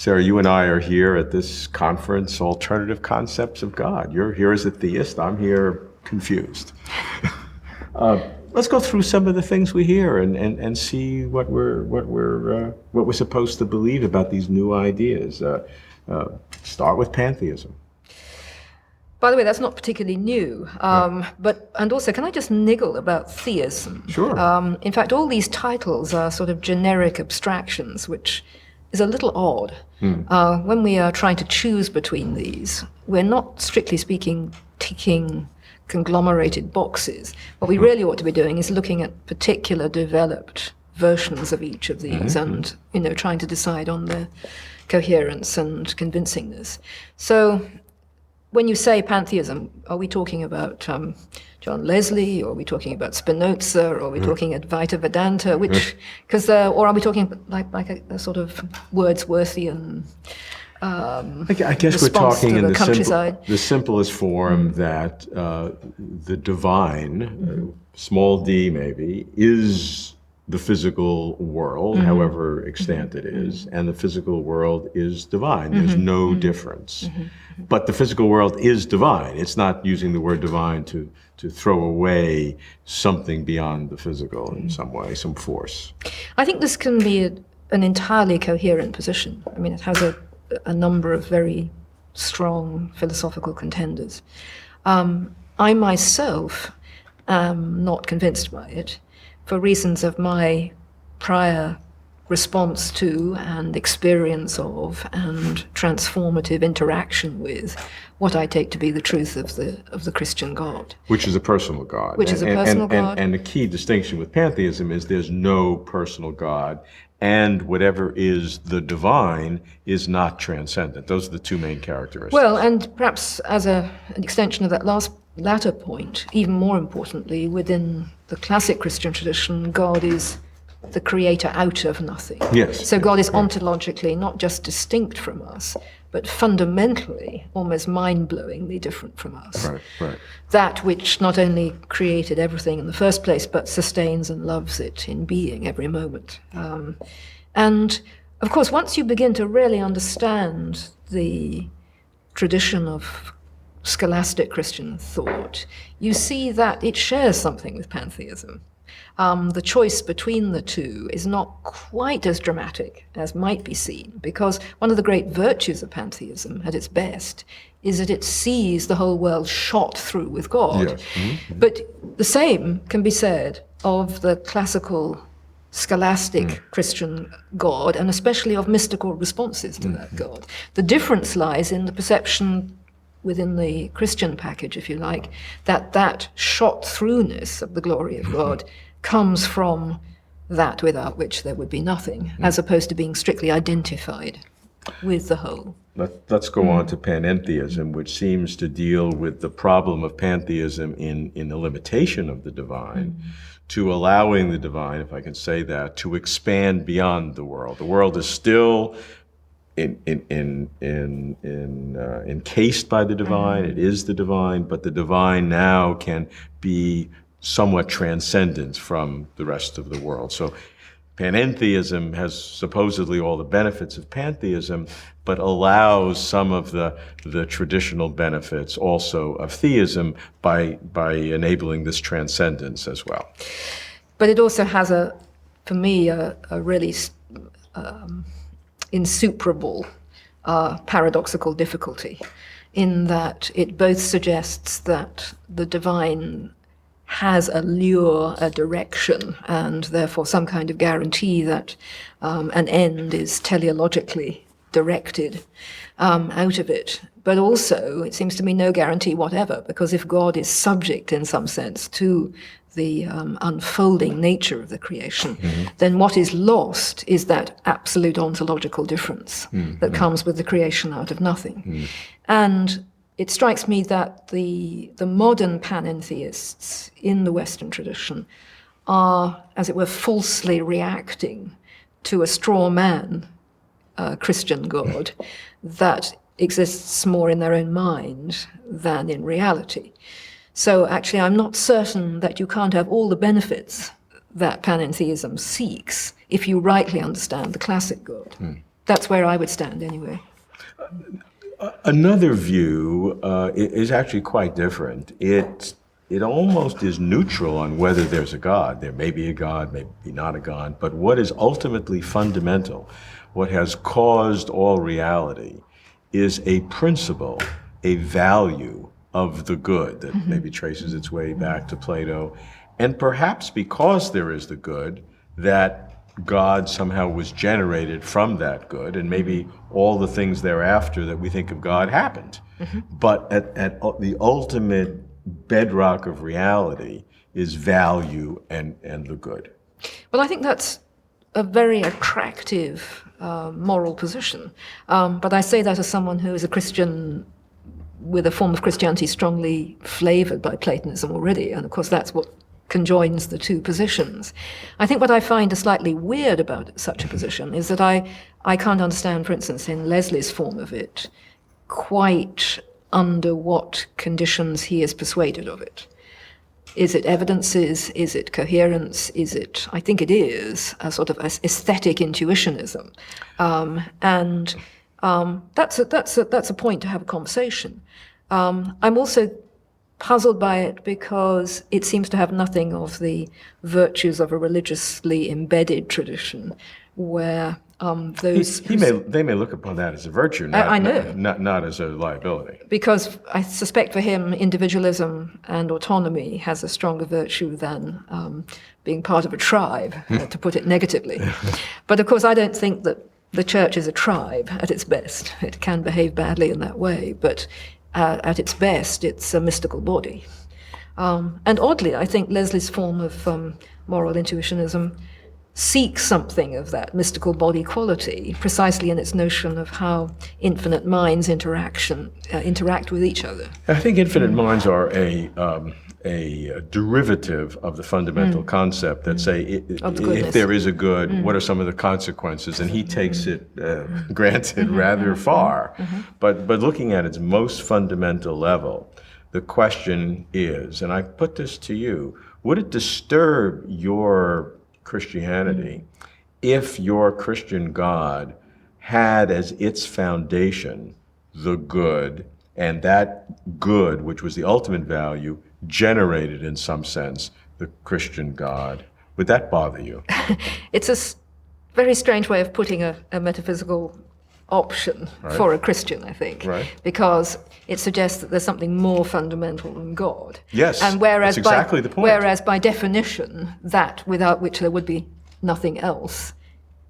Sarah, you and I are here at this conference, Alternative Concepts of God. You're here as a theist. I'm here confused. Let's go through some of the things we hear and see what we're supposed to believe about these new ideas. Start with pantheism. By the way, that's not particularly new. And also, can I just niggle about theism? Sure. In fact, all these titles are sort of generic abstractions, which is a little odd. When we are trying to choose between these, we're not, strictly speaking, ticking conglomerated boxes. What we really ought to be doing is looking at particular developed versions of each of these and, trying to decide on their coherence and convincingness. So when you say pantheism, are we talking about John Leslie, or are we talking about Spinoza, or are we talking Advaita Vedanta? Or are we talking like a sort of Wordsworthian I guess we're talking in the simplest form that the divine, small d maybe, is the physical world, however extant it is, and the physical world is divine. There's no difference. But the physical world is divine. It's not using the word divine to throw away something beyond the physical in some way, some force. I think this can be an entirely coherent position. I mean, it has a number of very strong philosophical contenders. I myself am not convinced by it for reasons of my prior response to and experience of and transformative interaction with what I take to be the truth of the Christian God. Which is a personal God. And the key distinction with pantheism is there's no personal God, and whatever is the divine is not transcendent. Those are the two main characteristics. Well, and perhaps as an extension of that latter point, even more importantly, within the classic Christian tradition, God is the creator out of nothing. Yes. So God is ontologically not just distinct from us, but fundamentally, almost mind-blowingly different from us. Right. That which not only created everything in the first place, but sustains and loves it in being every moment. And of course, once you begin to really understand the tradition of scholastic Christian thought, you see that it shares something with pantheism. The choice between the two is not quite as dramatic as might be seen, because one of the great virtues of pantheism at its best is that it sees the whole world shot through with God. Yes. But the same can be said of the classical scholastic Christian God, and especially of mystical responses to that God. The difference lies in the perception within the Christian package, if you like, that shot-throughness of the glory of God comes from that without which there would be nothing, as opposed to being strictly identified with the whole. Let's go on to panentheism, which seems to deal with the problem of pantheism in the limitation of the divine, to allowing the divine, if I can say that, to expand beyond the world. The world is still encased by the divine. It is the divine, but the divine now can be somewhat transcendent from the rest of the world. So panentheism has supposedly all the benefits of pantheism, but allows some of the traditional benefits also of theism by enabling this transcendence as well. But it also has for me, a really insuperable paradoxical difficulty, in that it both suggests that the divine has a lure, a direction, and therefore some kind of guarantee that an end is teleologically directed out of it. But also, it seems to me, no guarantee whatever, because if God is subject in some sense to the unfolding nature of the creation, then what is lost is that absolute ontological difference that comes with the creation out of nothing. And it strikes me that the modern panentheists in the Western tradition are, as it were, falsely reacting to a straw man Christian God that exists more in their own mind than in reality. So actually, I'm not certain that you can't have all the benefits that panentheism seeks if you rightly understand the classic God. That's where I would stand anyway. Another view is actually quite different. It almost is neutral on whether there's a God. There may be a God, may be not a God, but what is ultimately fundamental, what has caused all reality, is a principle, a value of the good that maybe traces its way back to Plato. And perhaps because there is the good, that God somehow was generated from that good, and maybe all the things thereafter that we think of God happened. But at the ultimate bedrock of reality is value and the good. Well, I think that's a very attractive moral position. But I say that as someone who is a Christian with a form of Christianity strongly flavored by Platonism already, and of course that's what conjoins the two positions. I think what I find slightly weird about such a position is that I can't understand, for instance, in Leslie's form of it, quite under what conditions he is persuaded of it. Is it evidences? Is it coherence? Is it, I think it is, a sort of aesthetic intuitionism. That's a point to have a conversation. I'm also puzzled by it because it seems to have nothing of the virtues of a religiously embedded tradition where they may look upon that as a virtue, not as a liability. Because I suspect for him, individualism and autonomy has a stronger virtue than being part of a tribe, to put it negatively. But of course, I don't think that the church is a tribe at its best. It can behave badly in that way, but at its best, it's a mystical body. And oddly, I think Leslie's form of moral intuitionism seeks something of that mystical body quality, precisely in its notion of how infinite minds interact with each other. I think infinite minds are a derivative of the fundamental concept that say, if there is a good, what are some of the consequences? And he takes it, granted, rather far. But looking at its most fundamental level, the question is, and I put this to you, would it disturb your Christianity if your Christian God had as its foundation the good, and that good, which was the ultimate value, generated in some sense the Christian God? Would that bother you? It's a very strange way of putting a metaphysical option for a Christian, I think, because it suggests that there's something more fundamental than God. Yes, and whereas that's exactly the point. Whereas by definition, that without which there would be nothing else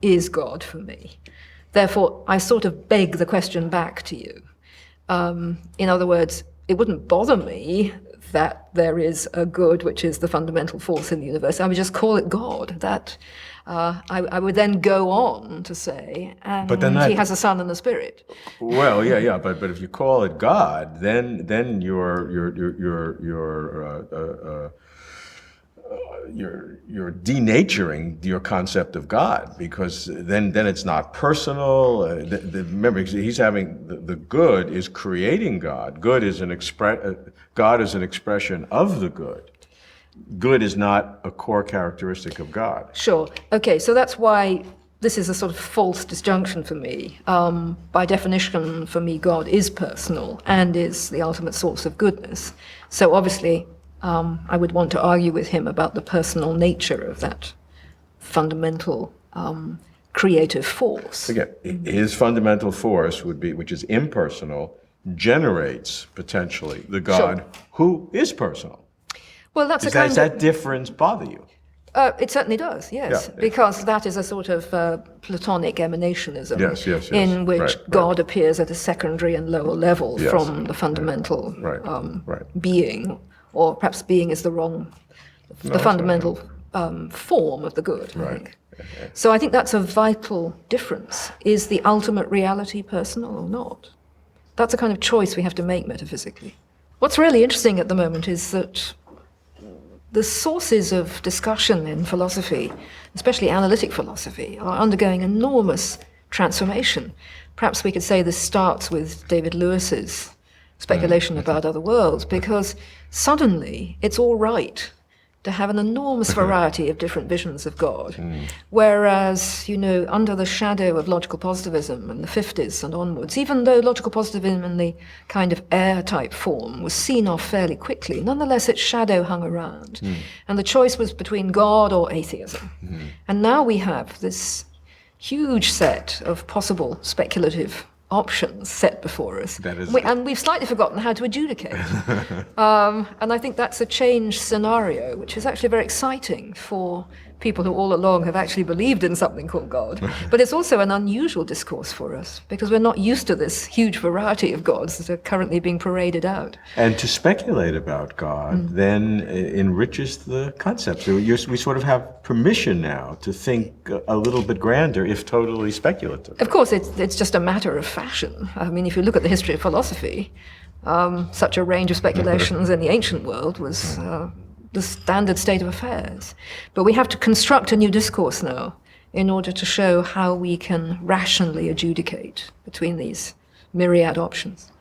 is God for me. Therefore, I sort of beg the question back to you. In other words, it wouldn't bother me that there is a good which is the fundamental force in the universe. I would just call it God. That I would then go on to say, and he has a son and a spirit. Well, yeah, but if you call it God, then you're denaturing your concept of God, because then it's not personal. Remember, he's having the good is creating God. God is an expression of the good. Good is not a core characteristic of God. Sure. Okay, so that's why this is a sort of false disjunction for me. By definition, for me, God is personal and is the ultimate source of goodness. So obviously, I would want to argue with him about the personal nature of that fundamental creative force. Again, his fundamental force would be, which is impersonal, generates potentially the God who is personal. Well, that's does that difference bother you? It certainly does, yes, because that is a sort of Platonic emanationism, in which God appears at a secondary and lower level from the fundamental being, or perhaps being is the fundamental form of the good, I think. So I think that's a vital difference. Is the ultimate reality personal or not? That's a kind of choice we have to make metaphysically. What's really interesting at the moment is that the sources of discussion in philosophy, especially analytic philosophy, are undergoing enormous transformation. Perhaps we could say this starts with David Lewis's speculation about other worlds, because suddenly it's all right to have an enormous variety of different visions of God. Whereas, under the shadow of logical positivism in the 50s and onwards, even though logical positivism in the kind of air-type form was seen off fairly quickly, nonetheless its shadow hung around. And the choice was between God or atheism. And now we have this huge set of possible speculative options set before us. And we've slightly forgotten how to adjudicate. And I think that's a changed scenario, which is actually very exciting for people who all along have actually believed in something called God. But it's also an unusual discourse for us, because we're not used to this huge variety of gods that are currently being paraded out. And to speculate about God then enriches the concept. So we sort of have permission now to think a little bit grander, if totally speculative. Of course, it's just a matter of fashion. I mean, if you look at the history of philosophy, such a range of speculations in the ancient world was the standard state of affairs. But we have to construct a new discourse now in order to show how we can rationally adjudicate between these myriad options.